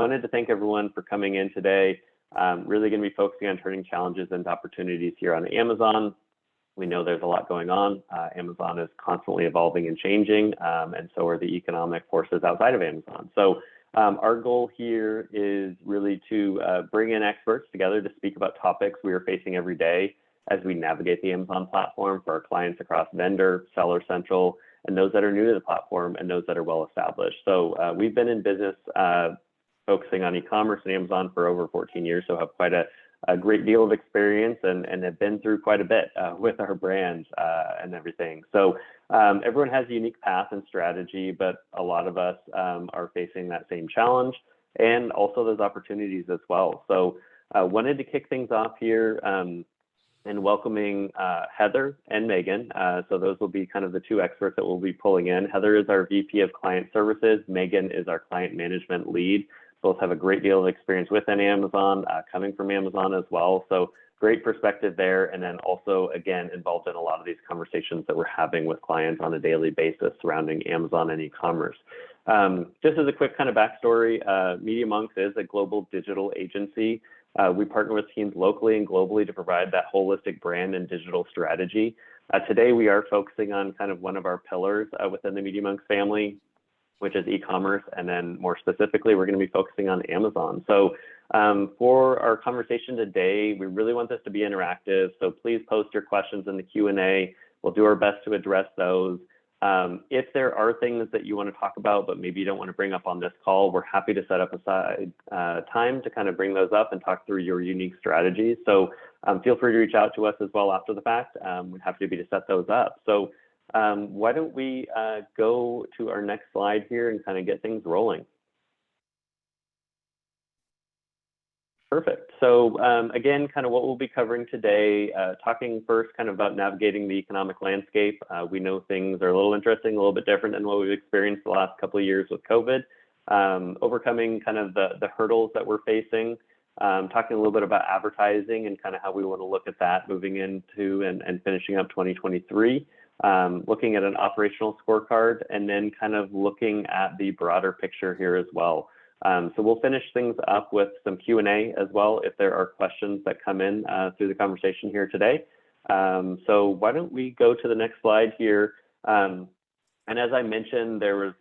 Wanted to thank everyone for coming in today. Really going to be focusing on turning challenges into opportunities here on Amazon. We know there's a lot going on. Amazon is constantly evolving and changing, and so are the economic forces outside of Amazon. So our goal here is really to bring in experts together to speak about topics we are facing every day as we navigate the Amazon platform for our clients across vendor, seller central, and those that are new to the platform and those that are well established. So we've been in business focusing on e-commerce and Amazon for over 14 years, so have quite a great deal of experience and have been through quite a bit with our brands and everything. So everyone has a unique path and strategy, but a lot of us are facing that same challenge and also those opportunities as well. So wanted to kick things off here and welcoming Heather and Megan. So those will be kind of the two experts that we'll be pulling in. Heather is our VP of Client Services. Megan is our Client Management Lead. Both have a great deal of experience within Amazon, coming from Amazon as well. So great perspective there. And then also, again, involved in a lot of these conversations that we're having with clients on a daily basis surrounding Amazon and e-commerce. Just as a quick kind of backstory, Media Monks is a global digital agency. We partner with teams locally and globally to provide that holistic brand and digital strategy. Today, we are focusing on kind of one of our pillars within the Media Monks family, which is e-commerce. And then more specifically, we're going to be focusing on Amazon. So for our conversation today, we really want this to be interactive. So please post your questions in the Q&A. We'll do our best to address those. If there are things that you want to talk about, but maybe you don't want to bring up on this call, we're happy to set up aside time to kind of bring those up and talk through your unique strategies. So feel free to reach out to us as well after the fact. We're happy to set those up. So why don't we go to our next slide here and kind of get things rolling. Perfect. So again, kind of what we'll be covering today, talking first kind of about navigating the economic landscape. We know things are a little interesting, a little bit different than what we've experienced the last couple of years with COVID, overcoming kind of the hurdles that we're facing, talking a little bit about advertising and kind of how we want to look at that moving into and finishing up 2023. Looking at an operational scorecard, and then kind of looking at the broader picture here as well. So we'll finish things up with some Q&A as well if there are questions that come in through the conversation here today. So why don't we go to the next slide here. And as I mentioned, there was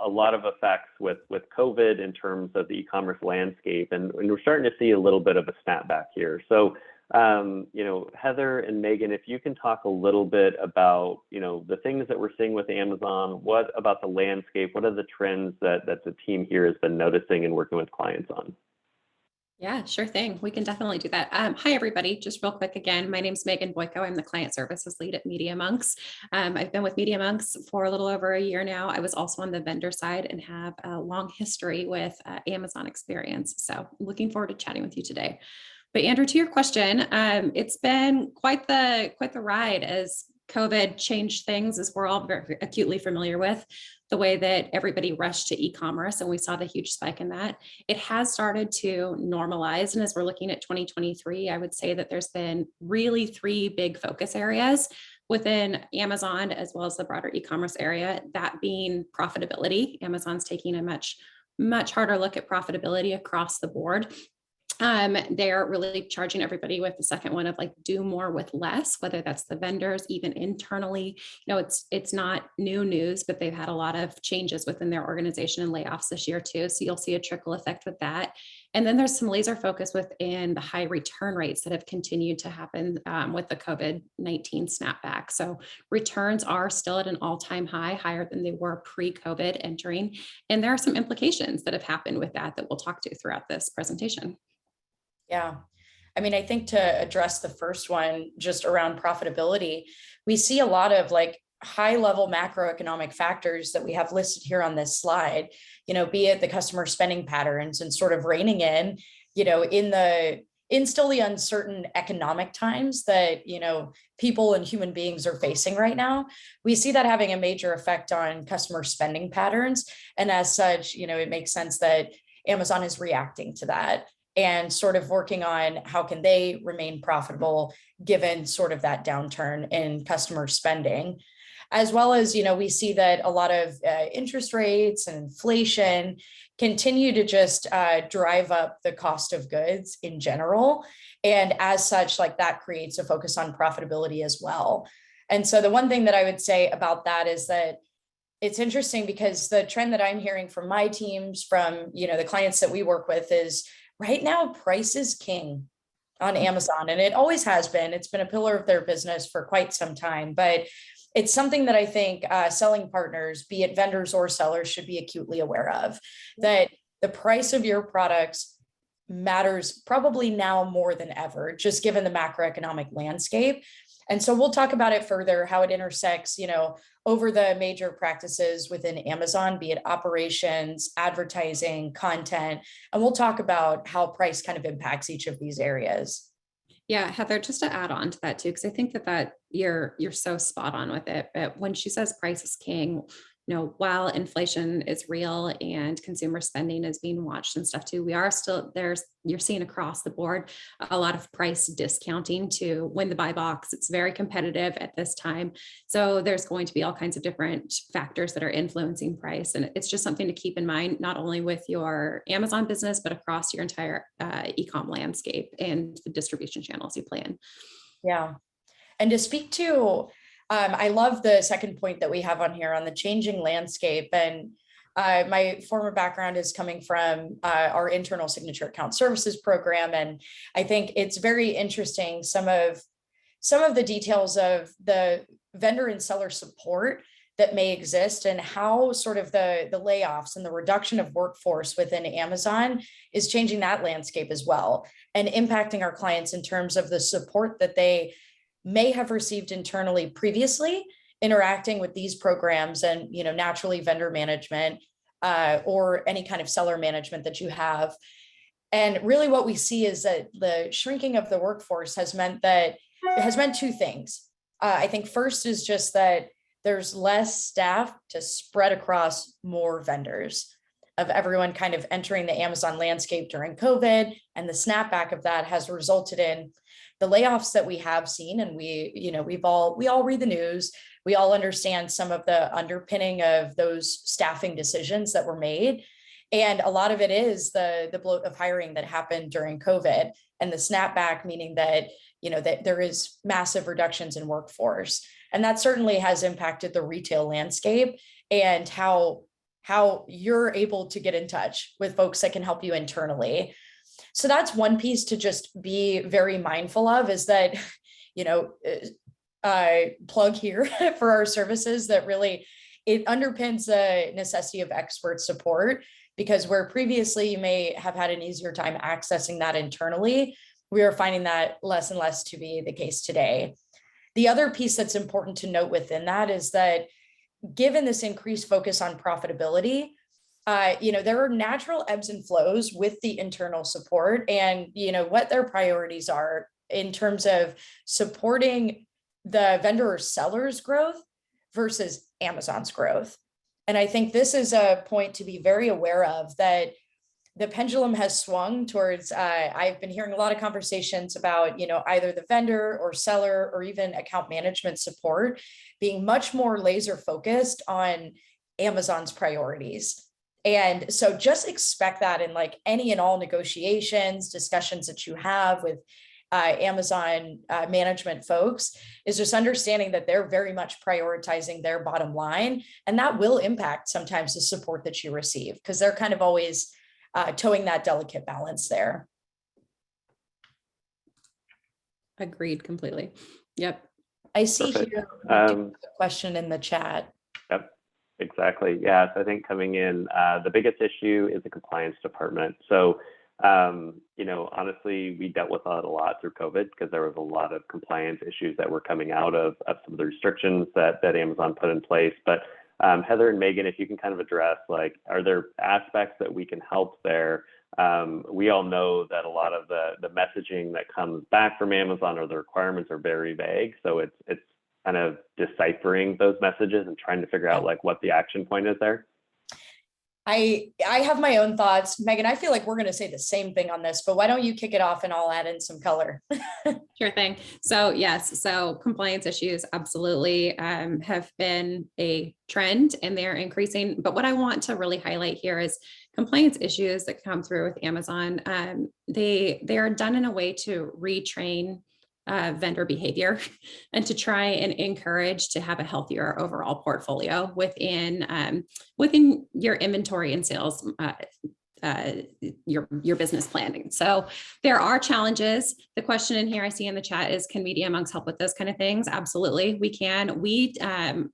a lot of effects with COVID in terms of the e-commerce landscape, and we're starting to see a little bit of a snapback here. So Heather and Megan, if you can talk a little bit about, the things that we're seeing with Amazon, what about the landscape? What are the trends that the team here has been noticing and working with clients on? Yeah, sure thing. We can definitely do that. Hi, everybody. Just real quick again, my name is Megan Boyko. I'm the Client Services Lead at Media Monks. I've been with Media Monks for a little over a year now. I was also on the vendor side and have a long history with Amazon experience. So looking forward to chatting with you today. But Andrew, to your question, it's been quite the ride as COVID changed things, as we're all very acutely familiar with, the way that everybody rushed to e-commerce, and we saw the huge spike in that. It has started to normalize, and as we're looking at 2023, I would say that there's been really three big focus areas within Amazon as well as the broader e-commerce area, that being profitability. Amazon's taking a much harder look at profitability across the board. They're really charging everybody with the second one of like do more with less, whether that's the vendors, even internally. It's not new news, but they've had a lot of changes within their organization and layoffs this year too. So you'll see a trickle effect with that. And then there's some laser focus within the high return rates that have continued to happen with the COVID-19 snapback. So returns are still at an all-time high, higher than they were pre-COVID entering. And there are some implications that have happened with that we'll talk to throughout this presentation. Yeah. I mean, I think to address the first one, just around profitability, we see a lot of like high level macroeconomic factors that we have listed here on this slide, be it the customer spending patterns and sort of reining in, in still the uncertain economic times that, people and human beings are facing right now. We see that having a major effect on customer spending patterns. And as such, it makes sense that Amazon is reacting to that and sort of working on how can they remain profitable given sort of that downturn in customer spending. as well as, we see that a lot of interest rates and inflation continue to just drive up the cost of goods in general. And as such, like that creates a focus on profitability as well. And so the one thing that I would say about that is that it's interesting because the trend that I'm hearing from my teams, from, the clients that we work with, is right now price is king on Amazon. And it always has been. It's been a pillar of their business for quite some time, but it's something that I think selling partners, be it vendors or sellers, should be acutely aware of, that the price of your products matters probably now more than ever, just given the macroeconomic landscape. And so we'll talk about it further, how it intersects, over the major practices within Amazon, be it operations, advertising, content, and we'll talk about how price kind of impacts each of these areas. Yeah, Heather, just to add on to that too, because I think that you're so spot on with it. But when she says price is king, while inflation is real and consumer spending is being watched and stuff too, we are still you're seeing across the board a lot of price discounting to win the buy box. It's very competitive at this time. So there's going to be all kinds of different factors that are influencing price. And it's just something to keep in mind, not only with your Amazon business, but across your entire e-com landscape and the distribution channels you play in. Yeah. And to speak to, I love the second point that we have on here on the changing landscape. And my former background is coming from our internal signature account services program. And I think it's very interesting, some of the details of the vendor and seller support that may exist, and how sort of the layoffs and the reduction of workforce within Amazon is changing that landscape as well, and impacting our clients in terms of the support that they may have received internally previously, interacting with these programs, and naturally vendor management or any kind of seller management that you have. And really what we see is that the shrinking of the workforce has meant two things. I think first is just that there's less staff to spread across more vendors, of everyone kind of entering the Amazon landscape during COVID, and the snapback of that has resulted in the layoffs that we have seen. And we all read the news. We all understand some of the underpinning of those staffing decisions that were made. And a lot of it is the bloat of hiring that happened during COVID, and the snapback, meaning that, that there is massive reductions in workforce. And that certainly has impacted the retail landscape, and how you're able to get in touch with folks that can help you internally. So that's one piece to just be very mindful of, is that, plug here for our services, that really it underpins the necessity of expert support, because where previously you may have had an easier time accessing that internally, we are finding that less and less to be the case today. The other piece that's important to note within that is that, given this increased focus on profitability, there are natural ebbs and flows with the internal support, and, what their priorities are in terms of supporting the vendor or seller's growth versus Amazon's growth. And I think this is a point to be very aware of, that the pendulum has swung towards, I've been hearing a lot of conversations about, either the vendor or seller or even account management support being much more laser focused on Amazon's priorities. And so just expect that in like any and all negotiations, discussions that you have with Amazon management folks, is just understanding that they're very much prioritizing their bottom line. And that will impact sometimes the support that you receive, because they're kind of always towing that delicate balance there. Agreed completely. Yep. I see Perfect. here a question in the chat. Yep, exactly. Yeah, so I think coming in, the biggest issue is the compliance department. So, honestly, we dealt with that a lot through COVID, because there was a lot of compliance issues that were coming out of some of the restrictions that Amazon put in place. But Heather and Megan, if you can kind of address, like, are there aspects that we can help there? We all know that a lot of the messaging that comes back from Amazon, or the requirements, are very vague. So it's kind of deciphering those messages and trying to figure out like what the action point is there. I have my own thoughts. Megan, I feel like we're going to say the same thing on this, but why don't you kick it off and I'll add in some color. Sure thing. So yes, so compliance issues absolutely have been a trend and they're increasing. But what I want to really highlight here is compliance issues that come through with Amazon. They are done in a way to retrain vendor behavior and to try and encourage to have a healthier overall portfolio within your inventory and sales your business planning. So there are challenges. The question in here I see in the chat is, can Media Monks help with those kind of things? Absolutely, we can. We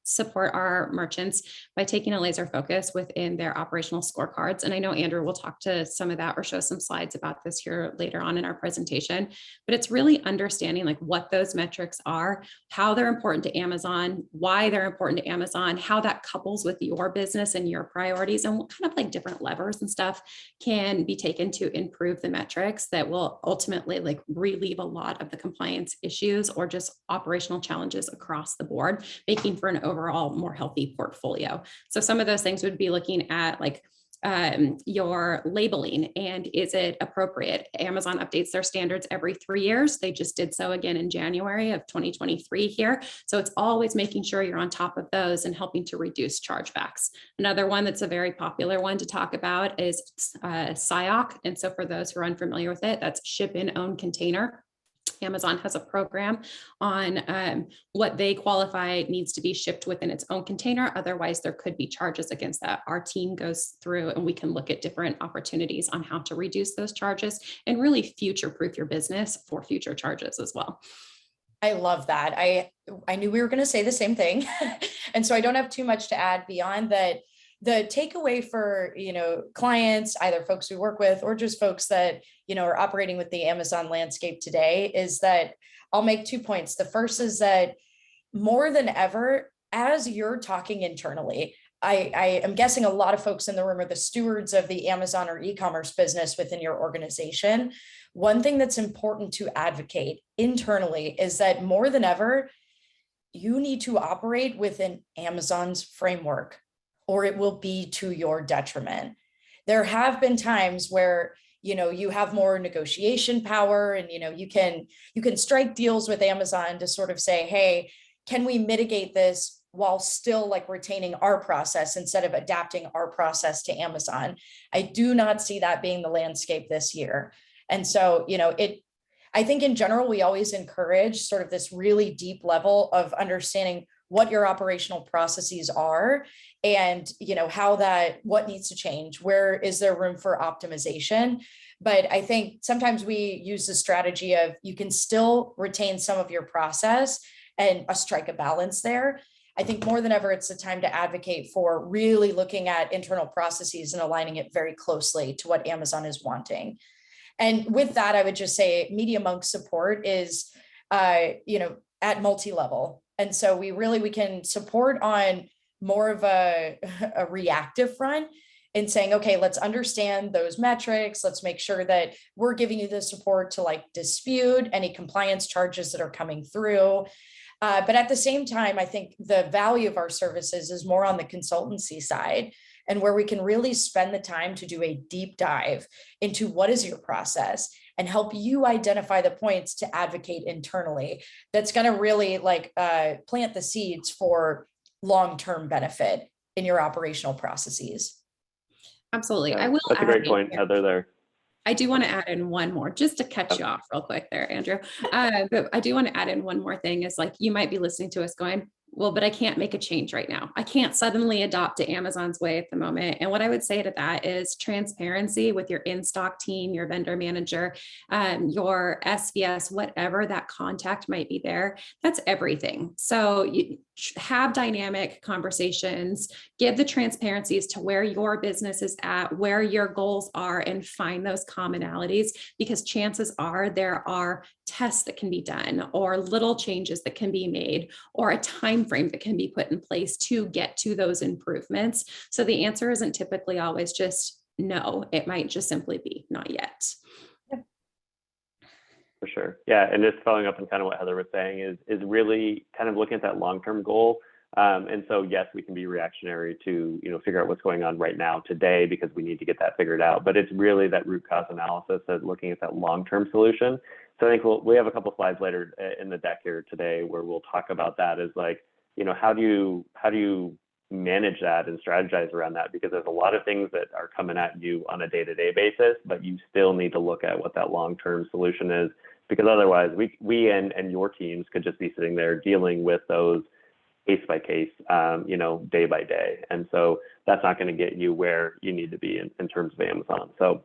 support our merchants by taking a laser focus within their operational scorecards. And I know Andrew will talk to some of that or show some slides about this here later on in our presentation, but it's really understanding like what those metrics are, how they're important to Amazon, why they're important to Amazon, how that couples with your business and your priorities, and what kind of like different levers and stuff can be taken to improve the metrics that will ultimately like relieve a lot of the compliance issues or just operational challenges across the board, making for an overall more healthy portfolio. So some of those things would be looking at like your labeling and is it appropriate? Amazon updates their standards every 3 years. They just did so again in January of 2023 here. So it's always making sure you're on top of those and helping to reduce chargebacks. Another one that's a very popular one to talk about is SIOC. And so for those who are unfamiliar with it, that's ship in own container. Amazon has a program on what they qualify needs to be shipped within its own container. Otherwise, there could be charges against that. Our team goes through and we can look at different opportunities on how to reduce those charges and really future-proof your business for future charges as well. I love that. I knew we were going to say the same thing. And so I don't have too much to add beyond that. The takeaway for, clients, either folks we work with or just folks that, are operating with the Amazon landscape today is that I'll make 2 points. The first is that more than ever, as you're talking internally, I am guessing a lot of folks in the room are the stewards of the Amazon or e-commerce business within your organization. One thing that's important to advocate internally is that more than ever, you need to operate within Amazon's framework, or it will be to your detriment. There have been times where, you have more negotiation power and, you can strike deals with Amazon to sort of say, hey, can we mitigate this while still like retaining our process instead of adapting our process to Amazon? I do not see that being the landscape this year. And so, I think in general, we always encourage sort of this really deep level of understanding what your operational processes are and, what needs to change, where is there room for optimization? But I think sometimes we use the strategy of you can still retain some of your process and strike a balance there. I think more than ever, it's the time to advocate for really looking at internal processes and aligning it very closely to what Amazon is wanting. And with that, I would just say Media Monk support is, at multi-level. And so we can support on more of a reactive front in saying, okay, let's understand those metrics. Let's make sure that we're giving you the support to like dispute any compliance charges that are coming through. But at the same time, I think the value of our services is more on the consultancy side and where we can really spend the time to do a deep dive into what is your process and help you identify the points to advocate internally. That's going to really plant the seeds for long-term benefit in your operational processes. Absolutely. Yeah, I will. That's a great point, Heather, there. I do want to add in one more, just to catch you off real quick there, Andrew. But I do want to add in one more thing is like, you might be listening to us going, well, but I can't make a change right now. I can't suddenly adopt to Amazon's way at the moment. And what I would say to that is transparency with your in-stock team, your vendor manager, your SVS, whatever that contact might be there. That's everything. So you have dynamic conversations, give the transparencies to where your business is at, where your goals are, and find those commonalities, because chances are there are tests that can be done or little changes that can be made or a time frame that can be put in place to get to those improvements. So the answer isn't typically always just no. It might just simply be not yet. For sure. Yeah. And just following up on kind of what Heather was saying is really kind of looking at that long-term goal. And so, yes, we can be reactionary to, figure out what's going on right now today because we need to get that figured out. But it's really that root cause analysis of looking at that long-term solution. So I think we have a couple slides later in the deck here today where we'll talk about that as like, how do you manage that and strategize around that? Because there's a lot of things that are coming at you on a day-to-day basis, but you still need to look at what that long-term solution is, because otherwise we and your teams could just be sitting there dealing with those case by case, day by day. And so that's not going to get you where you need to be in terms of Amazon. So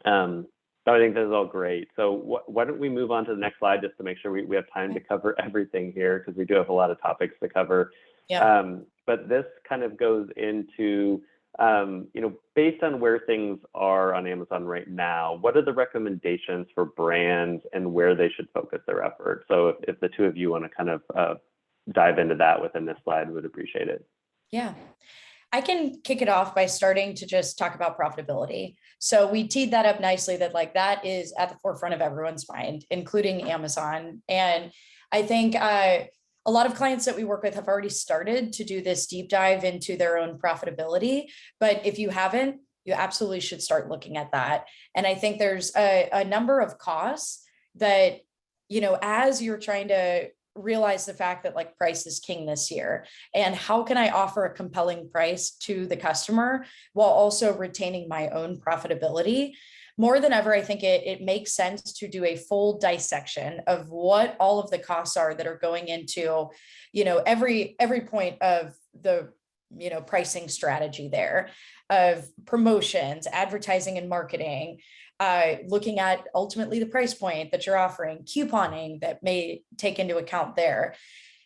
I think this is all great. So why don't we move on to the next slide just to make sure we have time to cover everything here, because we do have a lot of topics to cover. Yeah. But this kind of goes into, based on where things are on Amazon right now, what are the recommendations for brands and where they should focus their efforts? So if the two of you want to kind of dive into that within this slide, would appreciate it. Yeah. I can kick it off by starting to just talk about profitability. So we teed that up nicely that like that is at the forefront of everyone's mind, including Amazon. And I think a lot of clients that we work with have already started to do this deep dive into their own profitability. But if you haven't, you absolutely should start looking at that. And I think there's a number of costs that, as you're trying to realize the fact that like price is king this year, and how can I offer a compelling price to the customer while also retaining my own profitability? More than ever, I think it makes sense to do a full dissection of what all of the costs are that are going into, every point of the, pricing strategy there, of promotions, advertising and marketing, looking at ultimately the price point that you're offering, couponing that may take into account there.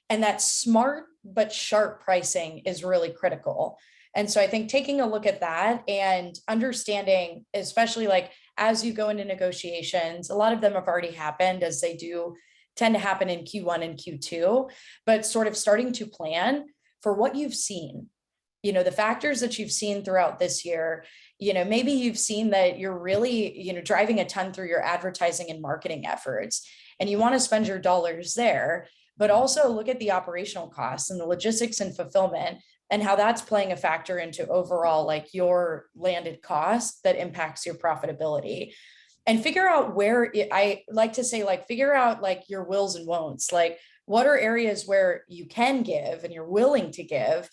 And that smart but sharp pricing is really critical. And so I think taking a look at that and understanding, especially like as you go into negotiations, a lot of them have already happened, as they do tend to happen in Q1 and Q2, but sort of starting to plan for what you've seen, the factors that you've seen throughout this year. Maybe you've seen that you're really, driving a ton through your advertising and marketing efforts, and you want to spend your dollars there, but also look at the operational costs and the logistics and fulfillment and how that's playing a factor into overall like your landed cost that impacts your profitability. And figure out I like to say, like, figure out like your wills and won'ts, like what are areas where you can give and you're willing to give,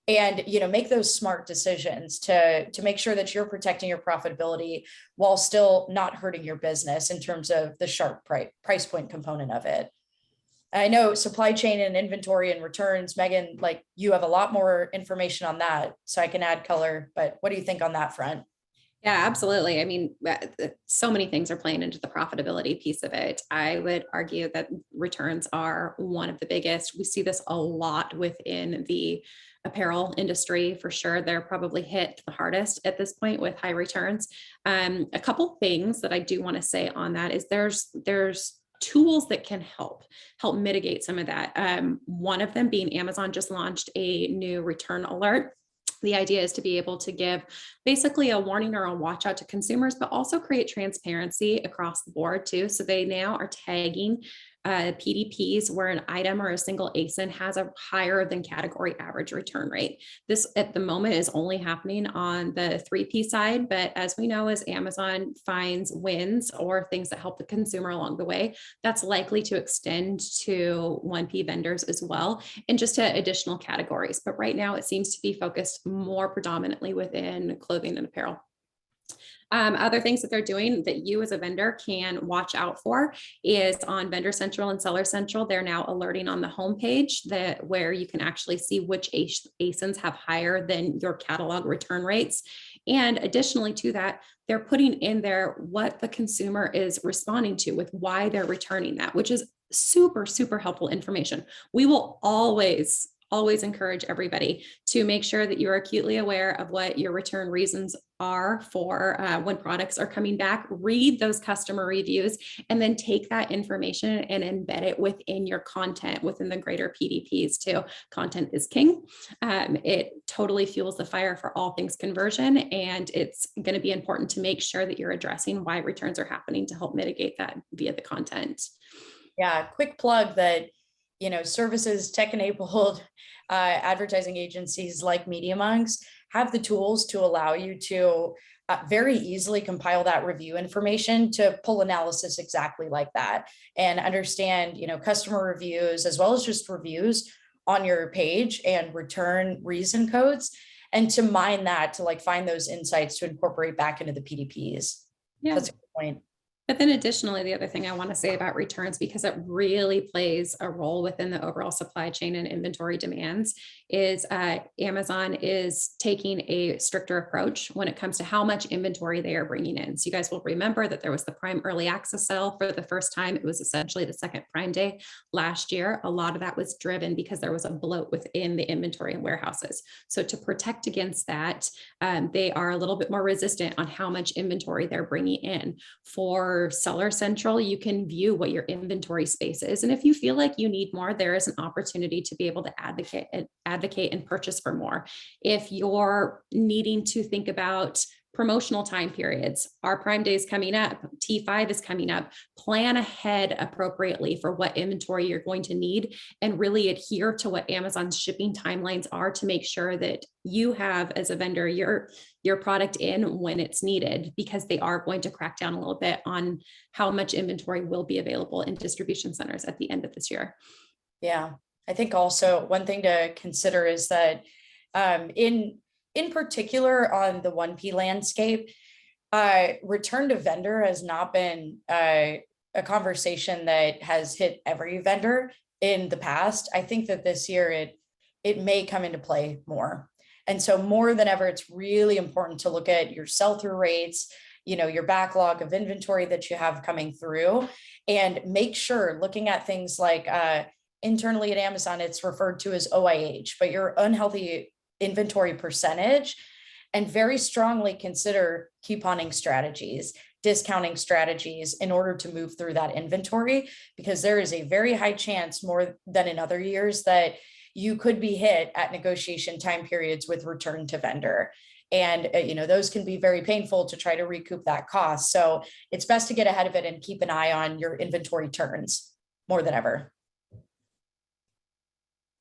and make those smart decisions to make sure that you're protecting your profitability while still not hurting your business in terms of the sharp price point component of it. I know supply chain and inventory and returns, Megan, like you have a lot more information on that, so I can add color, but what do you think on that front? Yeah, absolutely. I mean, so many things are playing into the profitability piece of it. I would argue that returns are one of the biggest. We see this a lot within the apparel industry for sure. They're probably hit the hardest at this point with high returns. A couple things that I do want to say on that is there's tools that can help mitigate some of that. One of them being Amazon just launched a new return alert. The idea is to be able to give basically a warning or a watch out to consumers, but also create transparency across the board too. So they now are tagging PDPs where an item or a single ASIN has a higher than category average return rate. This at the moment is only happening on the 3P side, but as we know, as Amazon finds wins or things that help the consumer along the way, that's likely to extend to 1P vendors as well, and just to additional categories. But right now it seems to be focused more predominantly within clothing and apparel. Other things that they're doing that you as a vendor can watch out for is on Vendor Central and Seller Central. They're now alerting on the homepage where you can actually see which ASINs have higher than your catalog return rates. And additionally to that, they're putting in there what the consumer is responding to with why they're returning that, which is super, super helpful information. We will always encourage everybody to make sure that you're acutely aware of what your return reasons are for when products are coming back. Read those customer reviews and then take that information and embed it within your content within the greater PDPs too. Content is king. It totally fuels the fire for all things conversion, and it's going to be important to make sure that you're addressing why returns are happening to help mitigate that via the content. Yeah, quick plug that services, tech-enabled advertising agencies like MediaMonks have the tools to allow you to very easily compile that review information to pull analysis exactly like that and understand, customer reviews as well as just reviews on your page and return reason codes, and to mine that to like find those insights to incorporate back into the PDPs. Yeah. That's a good point. But then additionally, the other thing I want to say about returns, because it really plays a role within the overall supply chain and inventory demands, is Amazon is taking a stricter approach when it comes to how much inventory they are bringing in. So you guys will remember that there was the Prime Early Access sale for the first time. It was essentially the second Prime Day last year. A lot of that was driven because there was a bloat within the inventory and warehouses. So to protect against that, they are a little bit more resistant on how much inventory they're bringing in. For Seller Central, you can view what your inventory space is. And if you feel like you need more, there is an opportunity to be able to advocate and purchase for more. If you're needing to think about promotional time periods, our Prime Day is coming up, T5 is coming up, plan ahead appropriately for what inventory you're going to need and really adhere to what Amazon's shipping timelines are to make sure that you have, as a vendor, your product in when it's needed, because they are going to crack down a little bit on how much inventory will be available in distribution centers at the end of this year. Yeah, I think also one thing to consider is that in particular on the 1P landscape, return to vendor has not been a conversation that has hit every vendor in the past. I think that this year it may come into play more. And so more than ever, it's really important to look at your sell-through rates, your backlog of inventory that you have coming through, and make sure, looking at things like internally at Amazon, it's referred to as OIH, but your unhealthy inventory percentage, and very strongly consider couponing strategies, discounting strategies in order to move through that inventory, because there is a very high chance, more than in other years, that you could be hit at negotiation time periods with return to vendor. And, those can be very painful to try to recoup that cost. So it's best to get ahead of it and keep an eye on your inventory turns more than ever.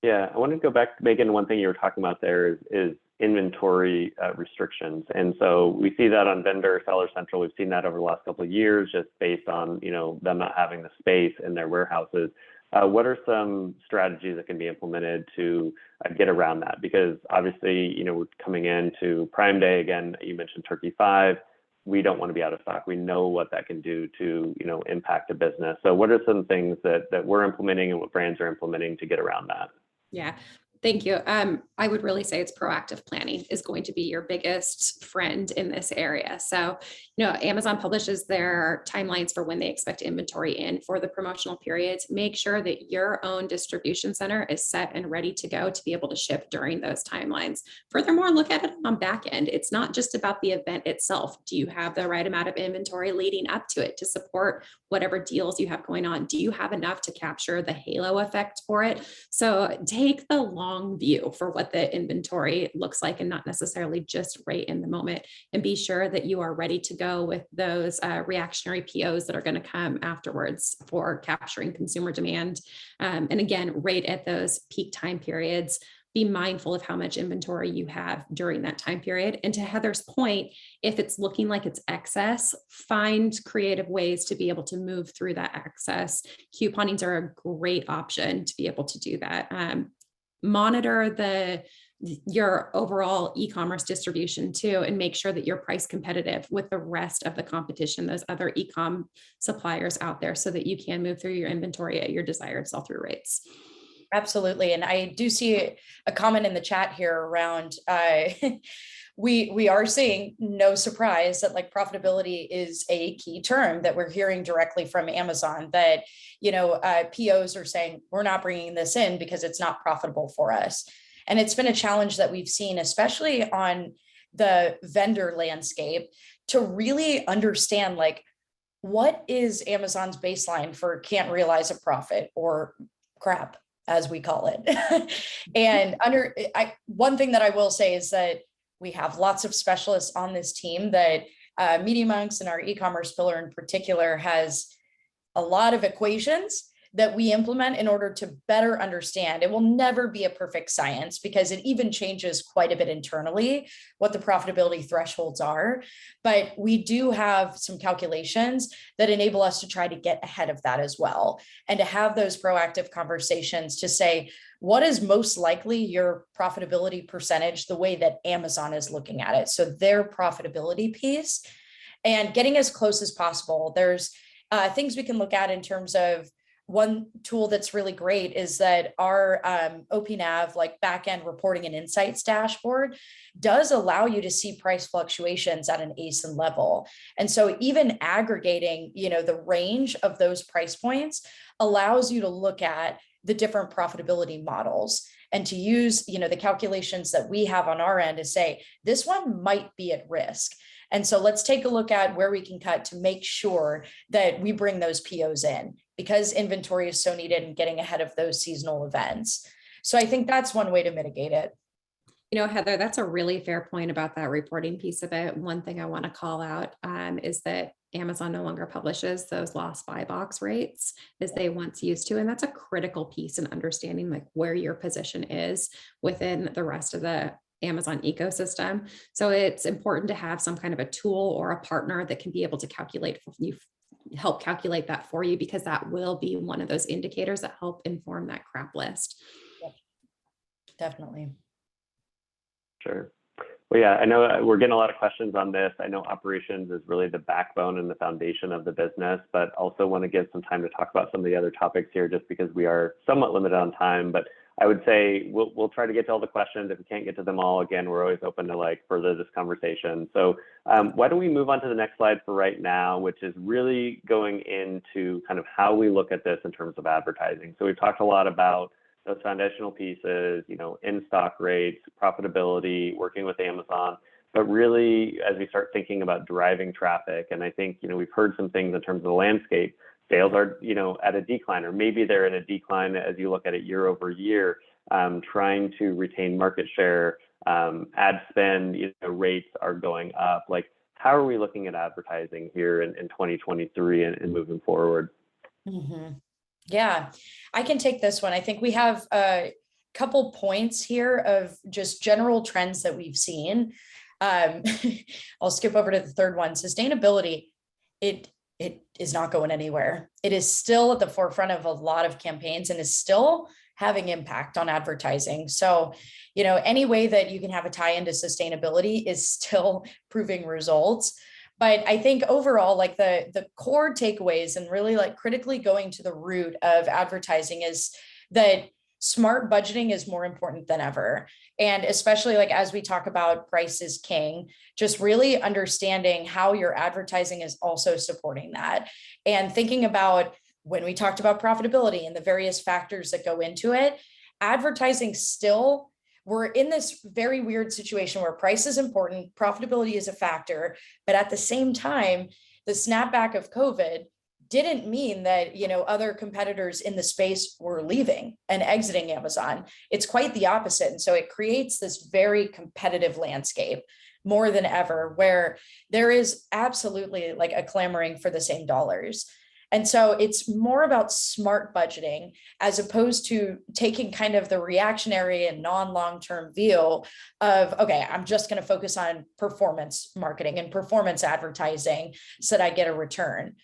Yeah, I want to go back, Megan. One thing you were talking about there is inventory restrictions. And so we see that on vendor Seller Central. We've seen that over the last couple of years, just based on, them not having the space in their warehouses. What are some strategies that can be implemented to get around that? Because obviously, we're coming into Prime Day again. You mentioned Turkey 5. We don't want to be out of stock. We know what that can do to, impact a business. So what are some things that we're implementing and what brands are implementing to get around that? Yeah. Thank you. I would really say it's proactive planning is going to be your biggest friend in this area. So, Amazon publishes their timelines for when they expect inventory in for the promotional periods. Make sure that your own distribution center is set and ready to go to be able to ship during those timelines. Furthermore, look at it on back end. It's not just about the event itself. Do you have the right amount of inventory leading up to it to support whatever deals you have going on? Do you have enough to capture the halo effect for it? So take the long view for what the inventory looks like and not necessarily just right in the moment, and be sure that you are ready to go with those reactionary POs that are going to come afterwards for capturing consumer demand. And again, right at those peak time periods, be mindful of how much inventory you have during that time period. And to Heather's point, if it's looking like it's excess, find creative ways to be able to move through that excess. Couponings are a great option to be able to do that. Monitor your overall e-commerce distribution too, and make sure that you're price competitive with the rest of the competition, those other e-com suppliers out there, so that you can move through your inventory at your desired sell-through rates. Absolutely. And I do see a comment in the chat here around we are seeing, no surprise, that like profitability is a key term that we're hearing directly from Amazon, that POs are saying we're not bringing this in because it's not profitable for us. And it's been a challenge that we've seen, especially on the vendor landscape, to really understand like what is Amazon's baseline for can't realize a profit, or crap, as we call it. And one thing that I will say is that we have lots of specialists on this team that MediaMonks and our e-commerce pillar in particular has a lot of equations that we implement in order to better understand. It will never be a perfect science because it even changes quite a bit internally what the profitability thresholds are. But we do have some calculations that enable us to try to get ahead of that as well, and to have those proactive conversations to say, what is most likely your profitability percentage the way that Amazon is looking at it? So their profitability piece, and getting as close as possible. There's things we can look at in terms of, one tool that's really great is that our OPNAV, like backend reporting and insights dashboard, does allow you to see price fluctuations at an ASIN level. And so even aggregating, the range of those price points allows you to look at the different profitability models and to use, the calculations that we have on our end to say, this one might be at risk. And so let's take a look at where we can cut to make sure that we bring those POs in, because inventory is so needed in getting ahead of those seasonal events. So I think that's one way to mitigate it. Heather, that's a really fair point about that reporting piece of it. One thing I want to call out is that Amazon no longer publishes those lost buy box rates as they once used to. And that's a critical piece in understanding like where your position is within the rest of the Amazon ecosystem. So it's important to have some kind of a tool or a partner that can be able to help calculate that for you, because that will be one of those indicators that help inform that crap list. Yep. Definitely. Sure. Well, yeah, I know we're getting a lot of questions on this. I know operations is really the backbone and the foundation of the business, but also want to give some time to talk about some of the other topics here, just because we are somewhat limited on time. But I would say we'll try to get to all the questions. If we can't get to them all, again, we're always open to further this conversation. So why don't we move on to the next slide for right now, which is really going into kind of how we look at this in terms of advertising. So we've talked a lot about those foundational pieces, in-stock rates, profitability, working with Amazon, but really as we start thinking about driving traffic, and I think, we've heard some things in terms of the landscape. Sales are, at a decline, or maybe they're in a decline as you look at it year over year, trying to retain market share, ad spend, rates are going up. How are we looking at advertising here in 2023 and moving forward? Mm-hmm. Yeah, I can take this one. I think we have a couple points here of just general trends that we've seen. I'll skip over to the third one. Sustainability, it is not going anywhere. It is still at the forefront of a lot of campaigns and is still having impact on advertising. So, any way that you can have a tie into sustainability is still proving results. But I think overall, the core takeaways and really critically going to the root of advertising is that smart budgeting is more important than ever. And especially as we talk about price is king, just really understanding how your advertising is also supporting that. And thinking about when we talked about profitability and the various factors that go into it, advertising still, we're in this very weird situation where price is important, profitability is a factor, but at the same time, the snapback of COVID didn't mean that, other competitors in the space were leaving and exiting Amazon. It's quite the opposite. And so it creates this very competitive landscape more than ever, where there is absolutely a clamoring for the same dollars. And so it's more about smart budgeting as opposed to taking kind of the reactionary and non-long-term view of, okay, I'm just going to focus on performance marketing and performance advertising so that I get a return.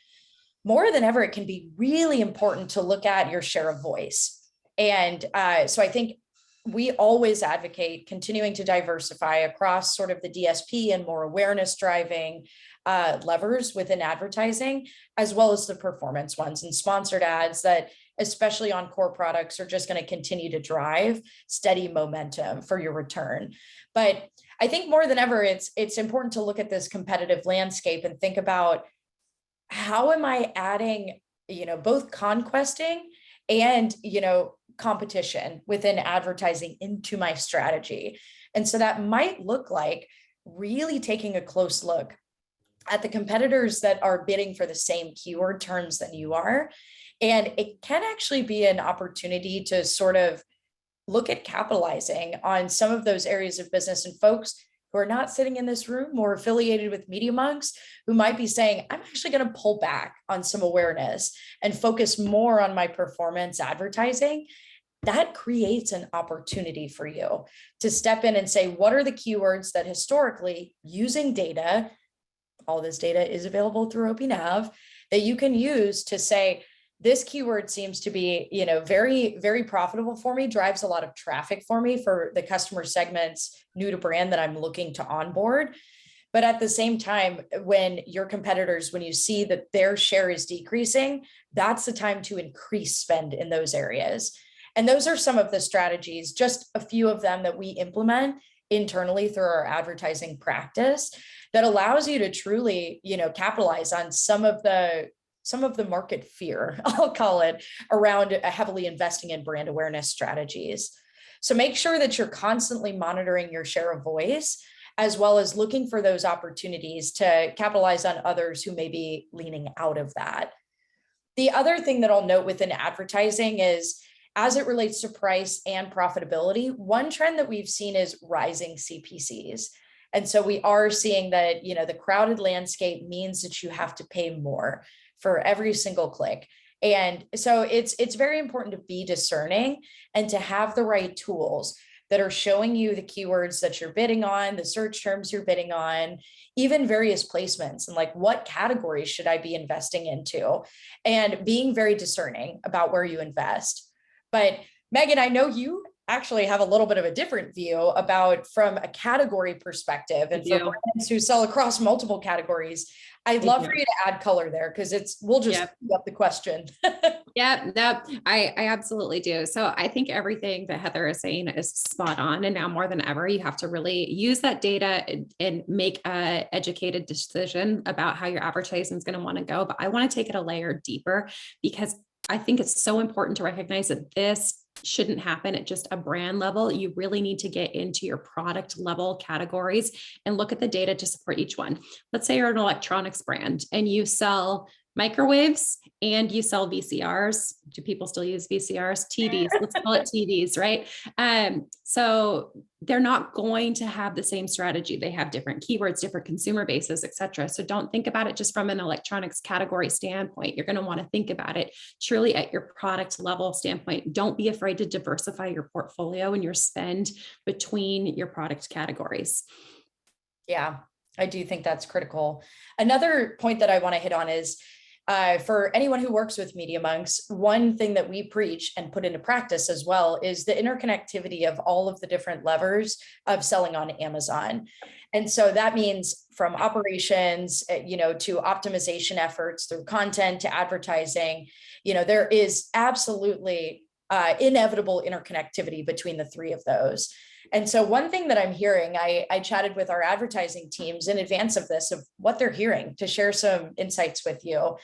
More than ever, it can be really important to look at your share of voice. And so I think we always advocate continuing to diversify across sort of the DSP and more awareness driving levers within advertising, as well as the performance ones and sponsored ads that, especially on core products, are just going to continue to drive steady momentum for your return. But I think more than ever, it's important to look at this competitive landscape and think about, how am I adding, both conquesting and, competition within advertising into my strategy? And so that might look like really taking a close look at the competitors that are bidding for the same keyword terms than you are. And it can actually be an opportunity to sort of look at capitalizing on some of those areas of business and folks who are not sitting in this room or affiliated with Media Monks, who might be saying, I'm actually going to pull back on some awareness and focus more on my performance advertising, that creates an opportunity for you to step in and say, what are the keywords that historically, using data, all this data is available through OPNav, that you can use to say, this keyword seems to be, very, very profitable for me, drives a lot of traffic for me for the customer segments new to brand that I'm looking to onboard. But at the same time, when your competitors, when you see that their share is decreasing, that's the time to increase spend in those areas. And those are some of the strategies, just a few of them that we implement internally through our advertising practice that allows you to truly, capitalize on some of the market fear, I'll call it, around heavily investing in brand awareness strategies. So make sure that you're constantly monitoring your share of voice, as well as looking for those opportunities to capitalize on others who may be leaning out of that. The other thing that I'll note within advertising is, as it relates to price and profitability, one trend that we've seen is rising CPCs. And so we are seeing that, the crowded landscape means that you have to pay more for every single click. And so it's very important to be discerning and to have the right tools that are showing you the keywords that you're bidding on, the search terms you're bidding on, even various placements, and like, what categories should I be investing into, and being very discerning about where you invest. But Megan, I know you actually have a little bit of a different view about from a category perspective, and for brands who sell across multiple categories. I'd love for you to add color there, because we'll just pick up the question. I absolutely do. So I think everything that Heather is saying is spot on. And now more than ever, you have to really use that data and make an educated decision about how your advertising is going to want to go. But I want to take it a layer deeper, because I think it's so important to recognize that this shouldn't happen at just a brand level. You really need to get into your product level categories and look at the data to support each one. Let's say you're an electronics brand and you sell microwaves and you sell VCRs. Do people still use VCRs? TVs, let's call it TVs, right? So they're not going to have the same strategy. They have different keywords, different consumer bases, et cetera. So don't think about it just from an electronics category standpoint. You're going to want to think about it truly at your product level standpoint. Don't be afraid to diversify your portfolio and your spend between your product categories. Yeah, I do think that's critical. Another point that I want to hit on is, for anyone who works with Media Monks, one thing that we preach and put into practice as well is the interconnectivity of all of the different levers of selling on Amazon. And so that means from operations, to optimization efforts through content to advertising, there is absolutely inevitable interconnectivity between the three of those. And so one thing that I'm hearing, I chatted with our advertising teams in advance of this, of what they're hearing, to share some insights with you.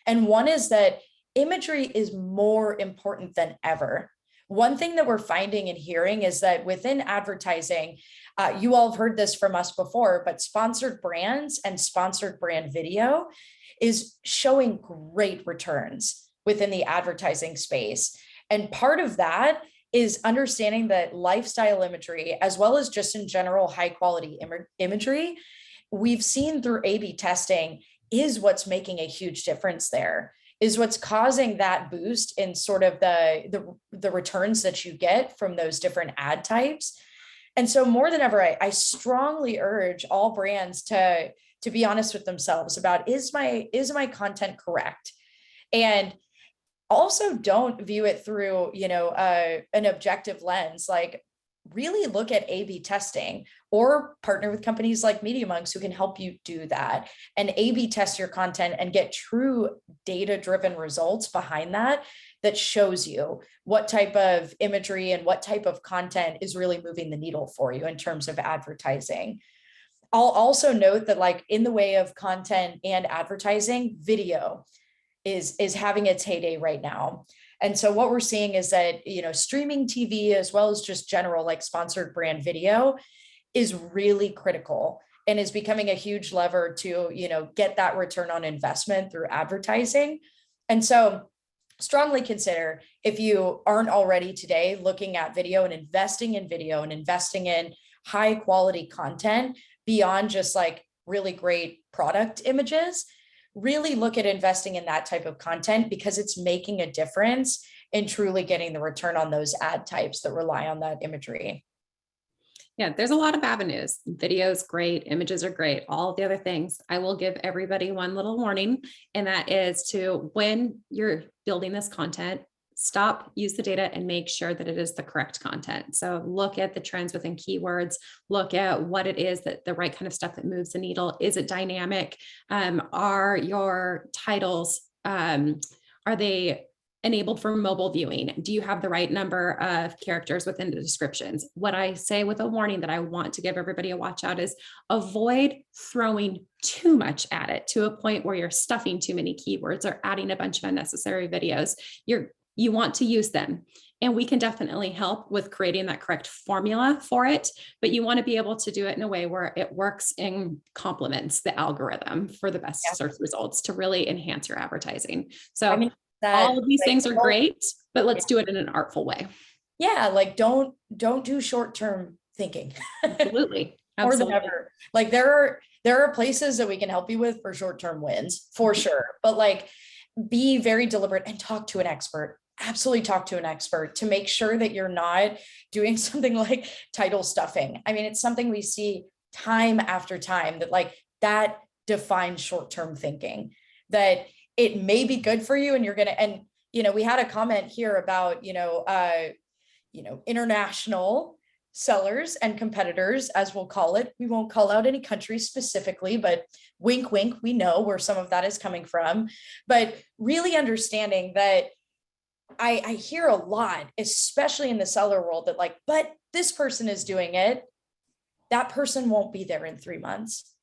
And one is that imagery is more important than ever. One thing that we're finding and hearing is that within advertising, you all have heard this from us before, but sponsored brands and sponsored brand video is showing great returns within the advertising space. And part of that is understanding that lifestyle imagery, as well as just in general high quality imagery, we've seen through A/B testing is what's making a huge difference there, is what's causing that boost in sort of the returns that you get from those different ad types. And so more than ever, I strongly urge all brands to be honest with themselves about, is my content correct? And also don't view it through, an objective lens. Like, really look at A/B testing, or partner with companies like Media Monks who can help you do that and A/B test your content and get true data-driven results behind that shows you what type of imagery and what type of content is really moving the needle for you in terms of advertising. I'll also note that, like, in the way of content and advertising, video is having its heyday right now. And so what we're seeing is that, streaming TV, as well as just general like sponsored brand video, is really critical and is becoming a huge lever to, get that return on investment through advertising. And so strongly consider, if you aren't already today, looking at video and investing in high quality content beyond just like really great product images, really look at investing in that type of content because it's making a difference in truly getting the return on those ad types that rely on that imagery. Yeah, there's a lot of avenues. Videos, great. Images are great. All of the other things. I will give everybody one little warning, and that is to, when you're building this content, stop, use the data, and make sure that it is the correct content. So look at the trends within keywords, look at what it is, that the right kind of stuff that moves the needle. Is it dynamic? Are your titles, are they enabled for mobile viewing? Do you have the right number of characters within the descriptions? What I say with a warning that I want to give everybody a watch out is avoid throwing too much at it to a point where you're stuffing too many keywords or adding a bunch of unnecessary videos. You want to use them. And we can definitely help with creating that correct formula for it, but you want to be able to do it in a way where it works and complements the algorithm for the best search results to really enhance your advertising. So I mean, all of these things are great, but let's do it in an artful way. Yeah, like don't do short-term thinking. Absolutely. More than ever. Like there are places that we can help you with for short-term wins, for sure. But like be very deliberate and talk to an expert. Absolutely talk to an expert to make sure that you're not doing something like title stuffing. I mean, it's something we see time after time that defines short-term thinking, that it may be good for you and you're going to, and, we had a comment here about, international sellers and competitors, as we'll call it. We won't call out any countries specifically, but wink, wink, we know where some of that is coming from. But really understanding that I hear a lot, especially in the seller world, that like, but this person is doing it. That person won't be there in 3 months.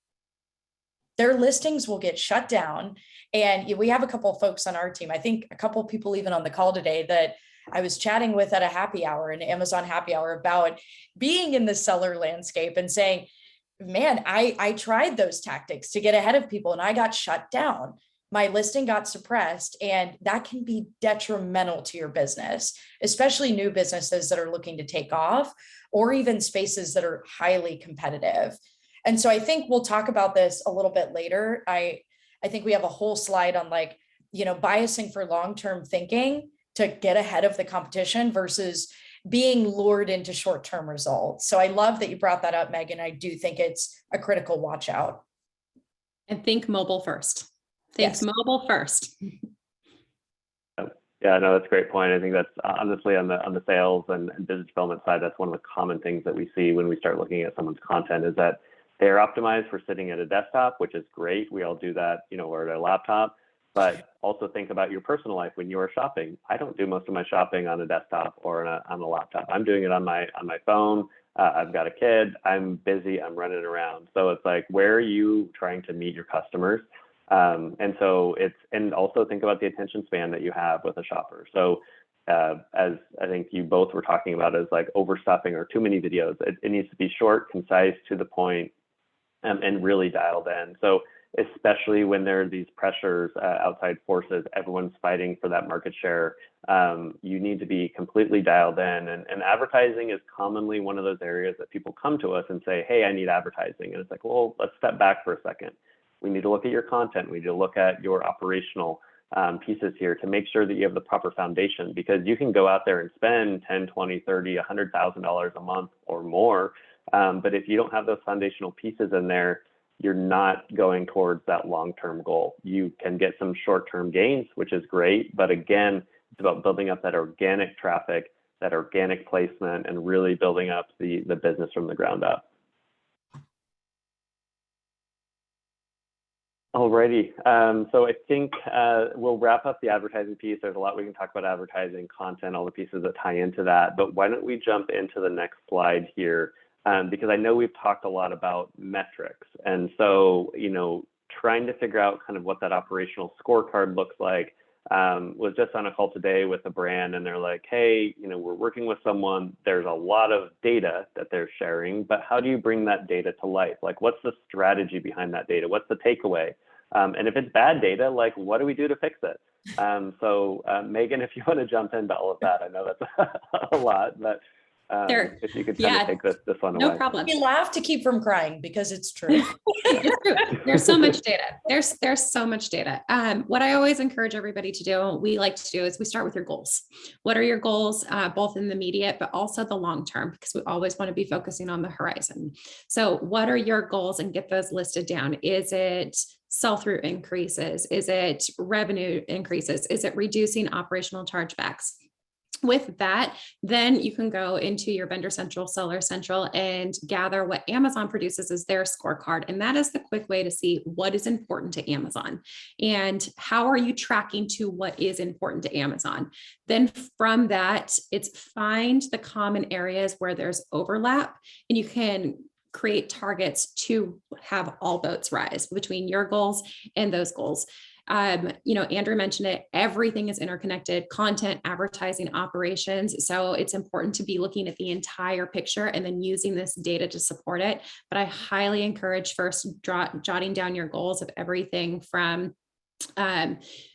Their listings will get shut down. And we have a couple of folks on our team, I think a couple of people even on the call today, that I was chatting with at a happy hour, an Amazon happy hour, about being in the seller landscape and saying, man, I tried those tactics to get ahead of people and I got shut down. My listing got suppressed, and that can be detrimental to your business, especially new businesses that are looking to take off, or even spaces that are highly competitive. And so I think we'll talk about this a little bit later. I think we have a whole slide on biasing for long-term thinking to get ahead of the competition versus being lured into short-term results. So I love that you brought that up, Megan. I do think it's a critical watch out. And think mobile first. Think mobile first. Yeah, no, that's a great point. I think that's honestly on the sales and business development side, that's one of the common things that we see when we start looking at someone's content, is that they're optimized for sitting at a desktop, which is great. We all do that, or at a laptop. But also think about your personal life when you are shopping. I don't do most of my shopping on a desktop or on a laptop. I'm doing it on my phone. I've got a kid. I'm busy. I'm running around. So it's like, where are you trying to meet your customers? And also think about the attention span that you have with a shopper. So as I think you both were talking about, is like overstuffing or too many videos. It needs to be short, concise, to the point, and really dialed in. So especially when there are these pressures, outside forces, everyone's fighting for that market share, you need to be completely dialed in. And advertising is commonly one of those areas that people come to us and say, hey, I need advertising. And it's like, well, let's step back for a second. We need to look at your content. We need to look at your operational pieces here to make sure that you have the proper foundation, because you can go out there and spend 10, 20, 30, $100,000 a month or more. But if you don't have those foundational pieces in there, you're not going towards that long-term goal. You can get some short-term gains, which is great. But again, it's about building up that organic traffic, that organic placement, and really building up the business from the ground up. Alrighty, so I think we'll wrap up the advertising piece. There's a lot we can talk about advertising, content, all the pieces that tie into that. But why don't we jump into the next slide here? Because I know we've talked a lot about metrics. And so, trying to figure out kind of what that operational scorecard looks like. Was just on a call today with a brand, and they're like, hey, we're working with someone. There's a lot of data that they're sharing, but how do you bring that data to life? Like, what's the strategy behind that data? What's the takeaway? And if it's bad data, like, what do we do to fix it? So Megan, if you want to jump into all of that, I know that's a lot, but If you could kind yeah, of take this one no away. problem. We laugh to keep from crying because it's true. It's true. There's so much data. There's so much data. What I always encourage everybody to do, we like to do, is we start with your goals. What are your goals, both in the immediate, but also the long term, because we always want to be focusing on the horizon. So what are your goals, and get those listed down? Is it sell-through increases? Is it revenue increases? Is it reducing operational chargebacks? With that, then you can go into your Vendor Central, Seller Central, and gather what Amazon produces as their scorecard. And that is the quick way to see what is important to Amazon and how are you tracking to what is important to Amazon. Then from that, it's find the common areas where there's overlap, and you can create targets to have all boats rise between your goals and those goals. Andrew mentioned it, everything is interconnected: content, advertising, operations. So it's important to be looking at the entire picture and then using this data to support it. But I highly encourage first jotting down your goals of everything from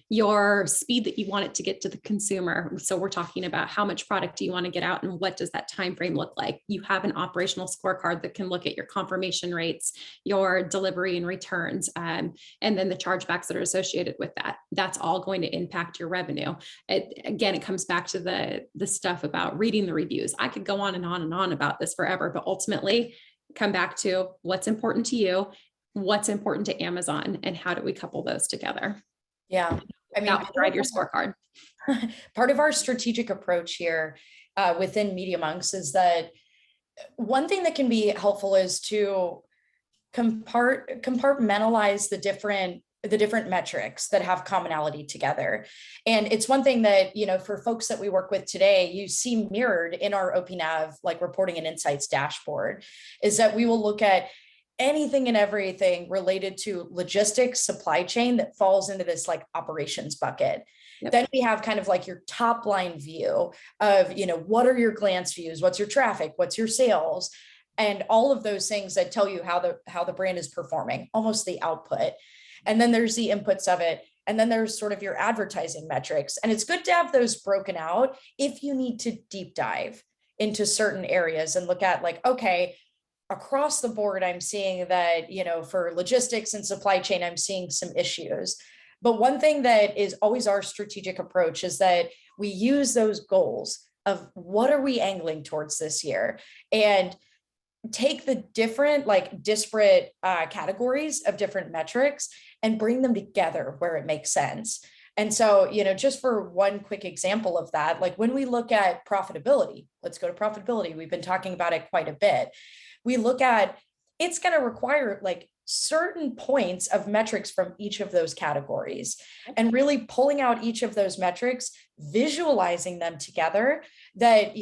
your speed that you want it to get to the consumer. So we're talking about how much product do you want to get out, and what does that time frame look like? You have an operational scorecard that can look at your confirmation rates, your delivery and returns, and then the chargebacks that are associated with that. That's all going to impact your revenue. It comes back to the stuff about reading the reviews. I could go on and on and on about this forever, but ultimately come back to what's important to you, what's important to Amazon, and how do we couple those together? Yeah. I mean, that will drive your scorecard. Part of our strategic approach here within Media Monks is that one thing that can be helpful is to compartmentalize the different metrics that have commonality together. And it's one thing that, for folks that we work with today, you see mirrored in our OPNAV, like reporting and insights dashboard, is that we will look at anything and everything related to logistics, supply chain that falls into this like operations bucket. Yep. Then we have kind of like your top line view of, what are your glance views? What's your traffic? What's your sales? And all of those things that tell you how the brand is performing, almost the output. And then there's the inputs of it. And then there's sort of your advertising metrics. And it's good to have those broken out if you need to deep dive into certain areas and look at like, okay, across the board, I'm seeing that, for logistics and supply chain, I'm seeing some issues. But one thing that is always our strategic approach is that we use those goals of what are we angling towards this year, and take the different like disparate categories of different metrics and bring them together where it makes sense. And so, just for one quick example of that, like when we look at profitability, let's go to profitability. We've been talking about it quite a bit. We look at, it's going to require like certain points of metrics from each of those categories, and really pulling out each of those metrics, visualizing them together, that,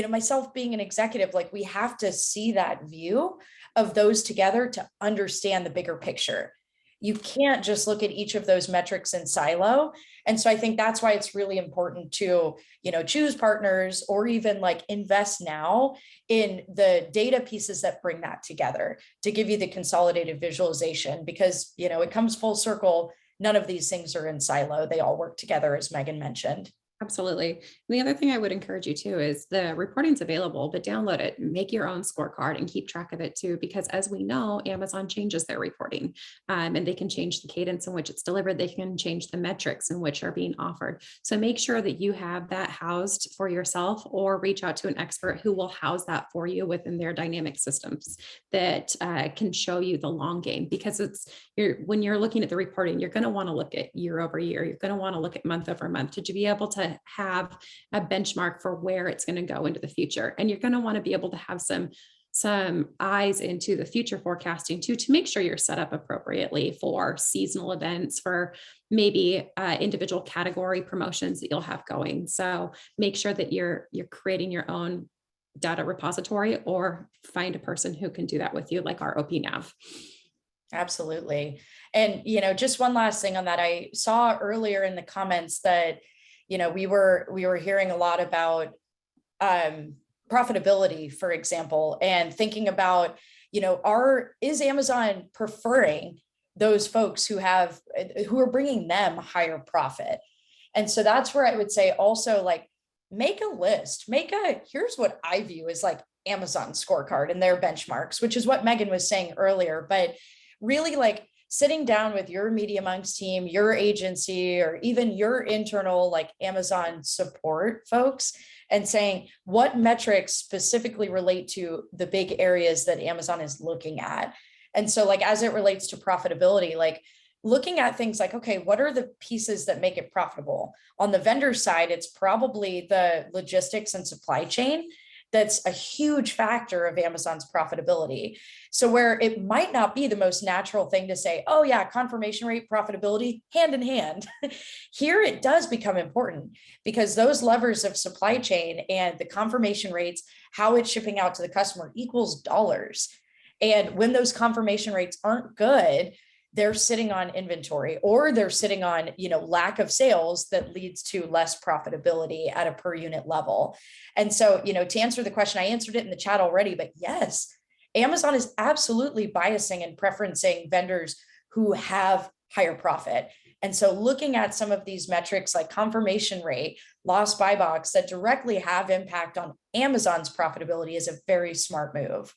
myself being an executive, like we have to see that view of those together to understand the bigger picture. You can't just look at each of those metrics in silo. And so I think that's why it's really important to, choose partners or even like invest now in the data pieces that bring that together to give you the consolidated visualization, because, it comes full circle. None of these things are in silo. They all work together, as Megan mentioned. Absolutely. And the other thing I would encourage you to is the reporting's available, but download it, make your own scorecard and keep track of it too, because as we know, Amazon changes their reporting and they can change the cadence in which it's delivered. They can change the metrics in which are being offered. So make sure that you have that housed for yourself, or reach out to an expert who will house that for you within their dynamic systems that can show you the long game, because when you're looking at the reporting, you're going to want to look at year over year. You're going to want to look at month over month to be able to have a benchmark for where it's going to go into the future. And you're going to want to be able to have some eyes into the future forecasting too, to make sure you're set up appropriately for seasonal events, for maybe individual category promotions that you'll have going. So make sure that you're creating your own data repository, or find a person who can do that with you, like our OPNAV. Absolutely. And, just one last thing on that. I saw earlier in the comments that we were hearing a lot about profitability, for example, and thinking about, is Amazon preferring those folks who are bringing them higher profit? And so that's where I would say also, like, make a list, here's what I view as like Amazon scorecard and their benchmarks, which is what Megan was saying earlier, but really like sitting down with your Media Monks team, your agency, or even your internal like Amazon support folks and saying what metrics specifically relate to the big areas that Amazon is looking at. And so like, as it relates to profitability, like looking at things like, okay, what are the pieces that make it profitable? On the vendor side, it's probably the logistics and supply chain. That's a huge factor of Amazon's profitability. So where it might not be the most natural thing to say, oh yeah, confirmation rate, profitability, hand in hand. Here it does become important because those levers of supply chain and the confirmation rates, how it's shipping out to the customer equals dollars. And when those confirmation rates aren't good, they're sitting on inventory or they're sitting on, lack of sales that leads to less profitability at a per unit level. And so, to answer the question, I answered it in the chat already, but yes, Amazon is absolutely biasing and preferencing vendors who have higher profit. And so looking at some of these metrics like confirmation rate, lost buy box that directly have impact on Amazon's profitability is a very smart move.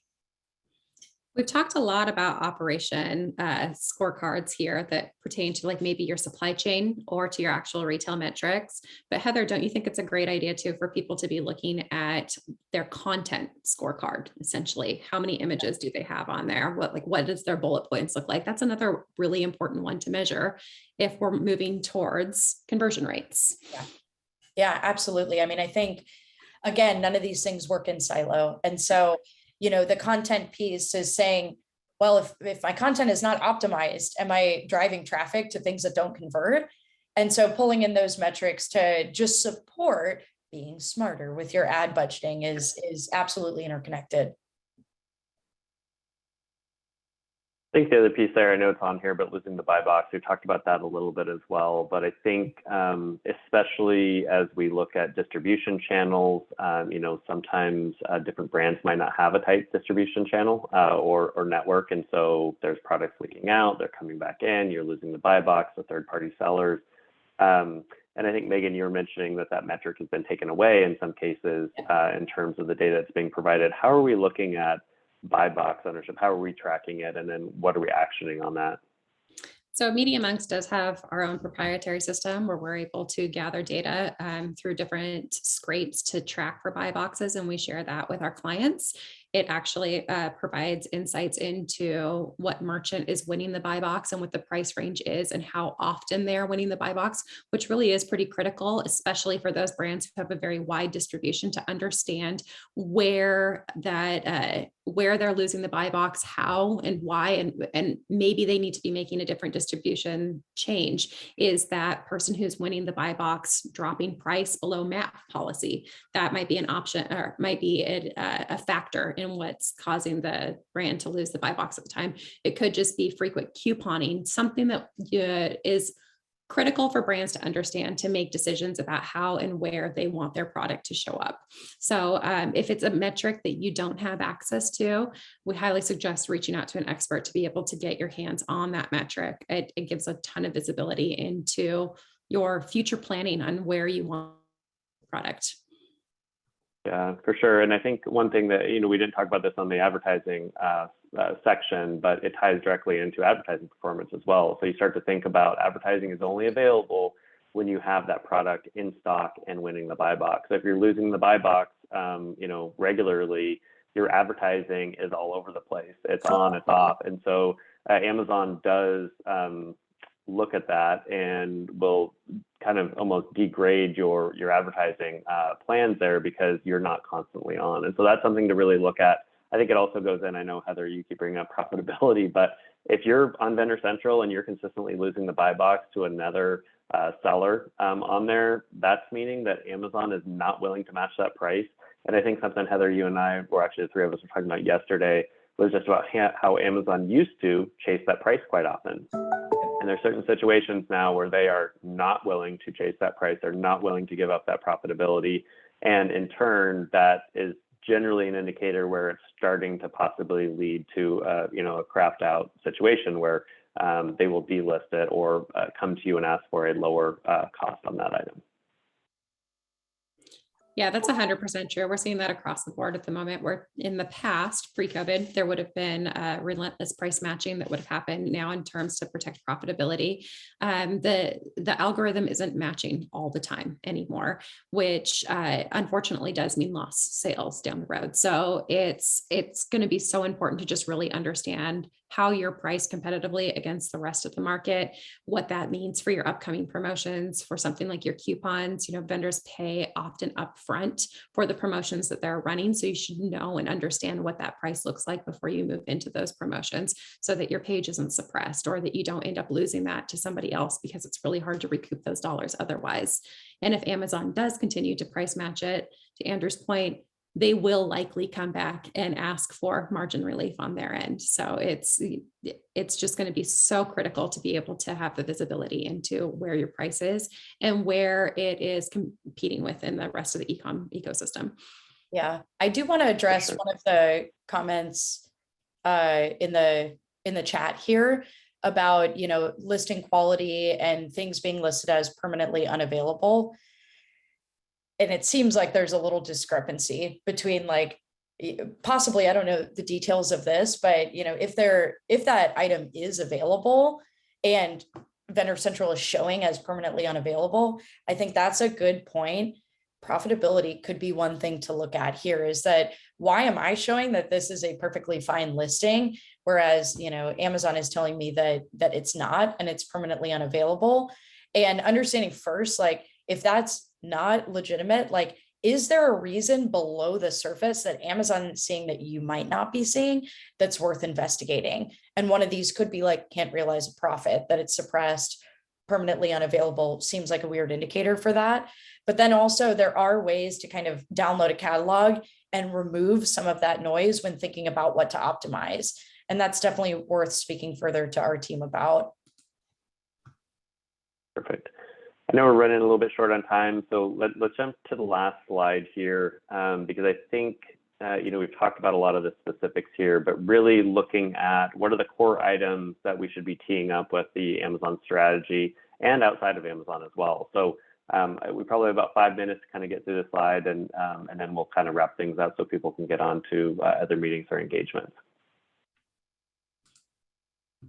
We've talked a lot about operation scorecards here that pertain to like maybe your supply chain or to your actual retail metrics. But Heather, don't you think it's a great idea too for people to be looking at their content scorecard, essentially? How many images do they have on there? What does their bullet points look like? That's another really important one to measure if we're moving towards conversion rates. Yeah, absolutely. I mean, I think, again, none of these things work in silo. And so the content piece is saying, well, if my content is not optimized, am I driving traffic to things that don't convert? And so pulling in those metrics to just support being smarter with your ad budgeting is absolutely interconnected. I think the other piece there, I know it's on here, but losing the buy box, we talked about that a little bit as well. But I think especially as we look at distribution channels, sometimes different brands might not have a tight distribution channel or network. And so there's products leaking out, they're coming back in, you're losing the buy box, the third-party sellers. And I think, Megan, you were mentioning that metric has been taken away in some cases in terms of the data that's being provided. How are we looking at buy box ownership? How are we tracking it? And then what are we actioning on that? So Media Monks does have our own proprietary system where we're able to gather data through different scrapes to track for buy boxes, and we share that with our clients. It actually provides insights into what merchant is winning the buy box and what the price range is and how often they're winning the buy box, which really is pretty critical, especially for those brands who have a very wide distribution, to understand where they're losing the buy box, how and why, and maybe they need to be making a different distribution change. Is that person who's winning the buy box dropping price below MAP policy? That might be an option, or might be a factor in what's causing the brand to lose the buy box at the time. It could just be frequent couponing, something that is critical for brands to understand to make decisions about how and where they want their product to show up. So if it's a metric that you don't have access to, we highly suggest reaching out to an expert to be able to get your hands on that metric. It gives a ton of visibility into your future planning on where you want the product. Yeah, for sure. And I think one thing that, we didn't talk about this on the advertising section, but it ties directly into advertising performance as well. So you start to think about advertising is only available when you have that product in stock and winning the buy box. So if you're losing the buy box, regularly, your advertising is all over the place. It's on, it's off. And so Amazon does look at that and will kind of almost degrade your advertising plans there because you're not constantly on. And so that's something to really look at. I think it also goes in, I know, Heather, you keep bringing up profitability, but if you're on Vendor Central and you're consistently losing the buy box to another seller on there, that's meaning that Amazon is not willing to match that price. And I think something, Heather, you and I, or actually the three of us were talking about yesterday, was just about how Amazon used to chase that price quite often. And there's certain situations now where they are not willing to chase that price. They're not willing to give up that profitability. And in turn, that is generally an indicator where it's starting to possibly lead to, a crapped out situation where they will delist it or come to you and ask for a lower cost on that item. Yeah, that's 100% true. We're seeing that across the board at the moment, where in the past, pre-COVID, there would have been relentless price matching that would have happened. Now, in terms to protect profitability, the algorithm isn't matching all the time anymore, which unfortunately does mean lost sales down the road. So it's going to be so important to just really understand how you're priced competitively against the rest of the market, what that means for your upcoming promotions, for something like your coupons. Vendors pay often upfront for the promotions that they're running. So you should know and understand what that price looks like before you move into those promotions, so that your page isn't suppressed, or that you don't end up losing that to somebody else, because it's really hard to recoup those dollars otherwise. And if Amazon does continue to price match it, to Andrew's point, they will likely come back and ask for margin relief on their end. So it's just going to be so critical to be able to have the visibility into where your price is and where it is competing with in the rest of the e-com ecosystem. Yeah, I do want to address one of the comments in the chat here about, listing quality and things being listed as permanently unavailable. And it seems like there's a little discrepancy between, like, possibly, I don't know the details of this, but if that item is available and Vendor Central is showing as permanently unavailable, I think that's a good point. Profitability could be one thing to look at here, is that why am I showing that this is a perfectly fine listing, whereas Amazon is telling me that it's not, and it's permanently unavailable? And understanding first, like, if that's not legitimate, like, is there a reason below the surface that Amazon is seeing that you might not be seeing that's worth investigating? And one of these could be like, can't realize a profit, that it's suppressed, permanently unavailable seems like a weird indicator for that. But then also there are ways to kind of download a catalog and remove some of that noise when thinking about what to optimize. And that's definitely worth speaking further to our team about. Perfect. I know we're running a little bit short on time, so let's jump to the last slide here, because I think we've talked about a lot of the specifics here, but really looking at what are the core items that we should be teeing up with the Amazon strategy and outside of Amazon as well. So we probably have about 5 minutes to kind of get through the slide, and then we'll kind of wrap things up so people can get on to other meetings or engagements.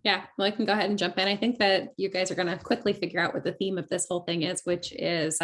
Yeah, well, I can go ahead and jump in. I think that you guys are going to quickly figure out what the theme of this whole thing is, which is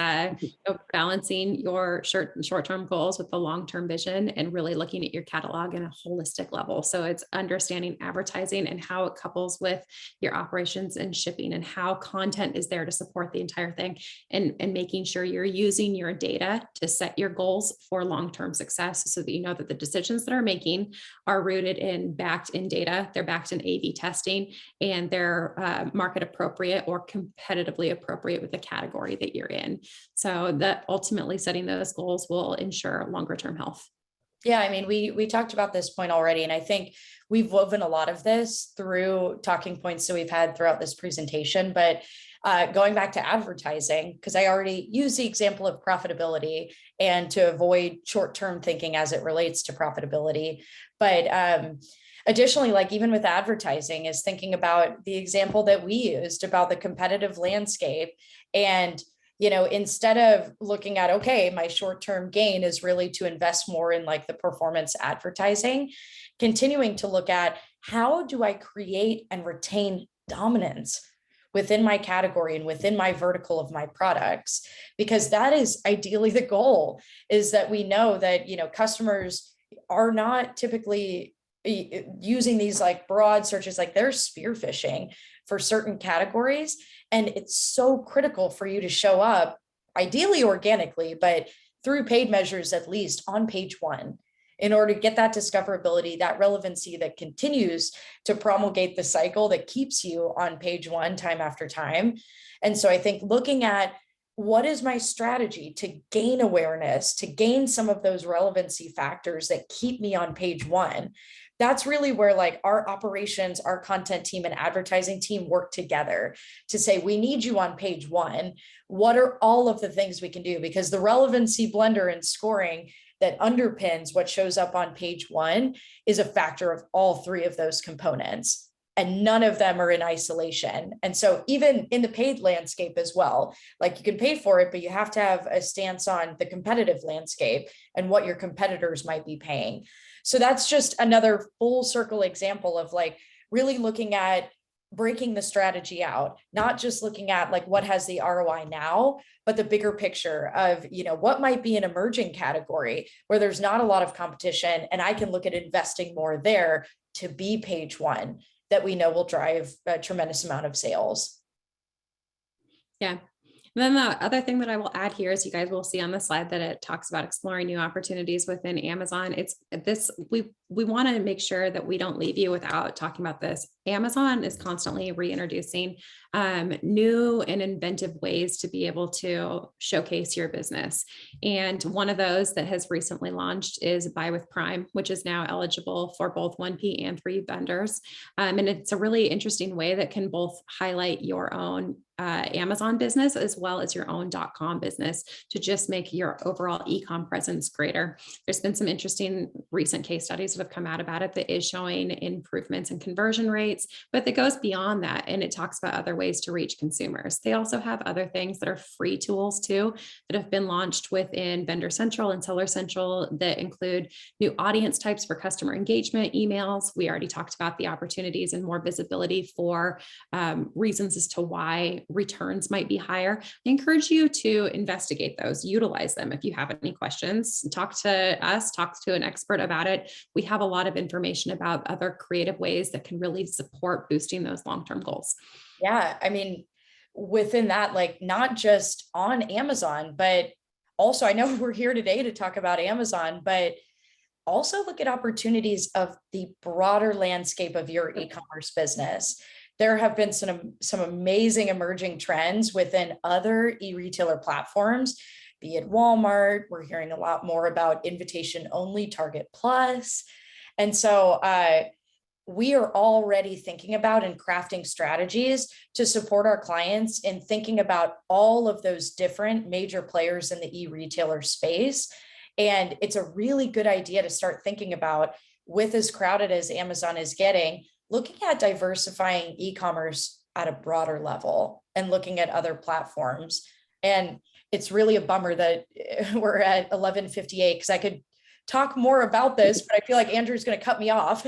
balancing your short-term goals with the long-term vision, and really looking at your catalog in a holistic level. So it's understanding advertising and how it couples with your operations and shipping, and how content is there to support the entire thing, and making sure you're using your data to set your goals for long-term success, so that you know that the decisions that are making are rooted in, backed in data, they're backed in A/B testing, and they're market appropriate or competitively appropriate with the category that you're in. So that ultimately setting those goals will ensure longer term health. Yeah, I mean, we talked about this point already, and I think we've woven a lot of this through talking points that we've had throughout this presentation. But going back to advertising, because I already used the example of profitability and to avoid short-term thinking as it relates to profitability. But additionally, like, even with advertising, is thinking about the example that we used about the competitive landscape. And instead of looking at, okay, my short-term gain is really to invest more in, like, the performance advertising, continuing to look at, how do I create and retain dominance within my category and within my vertical of my products? Because that is ideally the goal, is that we know that, customers are not typically using these, like, broad searches, like, they're spear fishing for certain categories. And it's so critical for you to show up, ideally organically, but through paid measures, at least on page one, in order to get that discoverability, that relevancy that continues to promulgate the cycle that keeps you on page one time after time. And so I think looking at, what is my strategy to gain awareness, to gain some of those relevancy factors that keep me on page one? That's really where, like, our operations, our content team, and advertising team work together to say, we need you on page one. What are all of the things we can do? Because the relevancy blender and scoring that underpins what shows up on page one is a factor of all three of those components. and none of them are in isolation. And so even in the paid landscape as well, like you can pay for it, but you have to have a stance on the competitive landscape and what your competitors might be paying. So that's just another full circle example of like really looking at breaking the strategy out, not just looking at like what has the ROI now, but the bigger picture of, you know, what might be an emerging category where there's not a lot of competition, and I can look at investing more there to be page one that we know will drive a tremendous amount of sales. Yeah. And then the other thing that I will add here is you guys will see on the slide that it talks about exploring new opportunities within Amazon. It's this, we want to make sure that we don't leave you without talking about this. Amazon is constantly reintroducing new and inventive ways to be able to showcase your business. And one of those that has recently launched is Buy with Prime, which is now eligible for both 1P and 3 vendors. And it's a really interesting way that can both highlight your own Amazon business as well as your own .com business to just make your overall e-com presence greater. There's been some interesting recent case studies that have come out about it that is showing improvements in conversion rates, but that goes beyond that. And it talks about other ways to reach consumers. They also have other things that are free tools too, that have been launched within Vendor Central and Seller Central that include new audience types for customer engagement, emails. We already talked about the opportunities and more visibility for reasons as to why returns might be higher. I encourage you to investigate those, utilize them. If you have any questions, talk to us, talk to an expert about it. We have a lot of information about other creative ways that can really support boosting those long-term goals. Yeah. I mean, within that, like not just on Amazon, but also I know we're here today to talk about Amazon, but also look at opportunities of the broader landscape of your e-commerce business. There have been some amazing emerging trends within other e-retailer platforms, be it Walmart. We're hearing a lot more about invitation only, Target Plus. And so we are already thinking about and crafting strategies to support our clients in thinking about all of those different major players in the e-retailer space. And it's a really good idea to start thinking about, with as crowded as Amazon is getting, looking at diversifying e-commerce at a broader level and looking at other platforms. And it's really a bummer that we're at 11:58 because I could talk more about this, but I feel like Andrew's going to cut me off.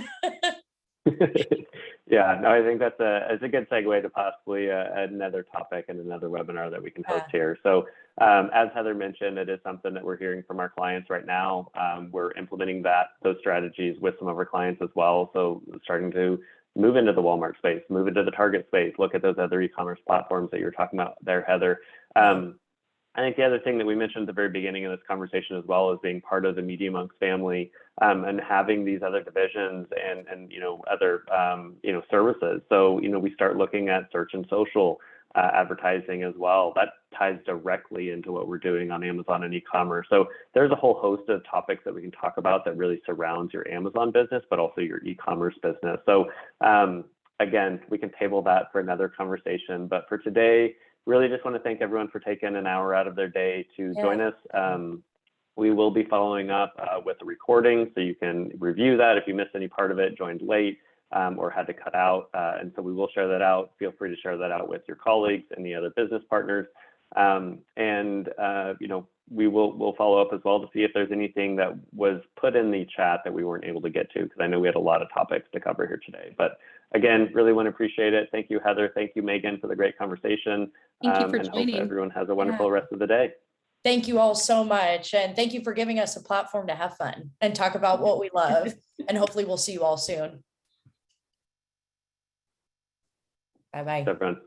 Yeah, no, I think that's a good segue to possibly another topic and another webinar that we can host here. So as Heather mentioned, it is something that we're hearing from our clients right now. We're implementing those strategies with some of our clients as well. So starting to move into the Walmart space, move into the Target space, look at those other e-commerce platforms that you're talking about there, Heather. I think the other thing that we mentioned at the very beginning of this conversation as well is being part of the Media Monks family and having these other divisions and other services. So we start looking at search and social advertising as well. That ties directly into what we're doing on Amazon and e-commerce. So there's a whole host of topics that we can talk about that really surrounds your Amazon business, but also your e-commerce business. So again, we can table that for another conversation. But for today, really just want to thank everyone for taking an hour out of their day to join us. We will be following up with a recording so you can review that if you missed any part of it, joined late, or had to cut out. And so we will share that out. Feel free to share that out with your colleagues and the other business partners. We'll follow up as well to see if there's anything that was put in the chat that we weren't able to get to, because I know we had a lot of topics to cover here today. But again, really want to appreciate it. Thank you, Heather. Thank you, Megan, for the great conversation. Thank you for and joining. hope everyone has a wonderful rest of the day. Thank you all so much. And thank you for giving us a platform to have fun and talk about what we love. And hopefully we'll see you all soon. Bye-bye. Thanks, everyone.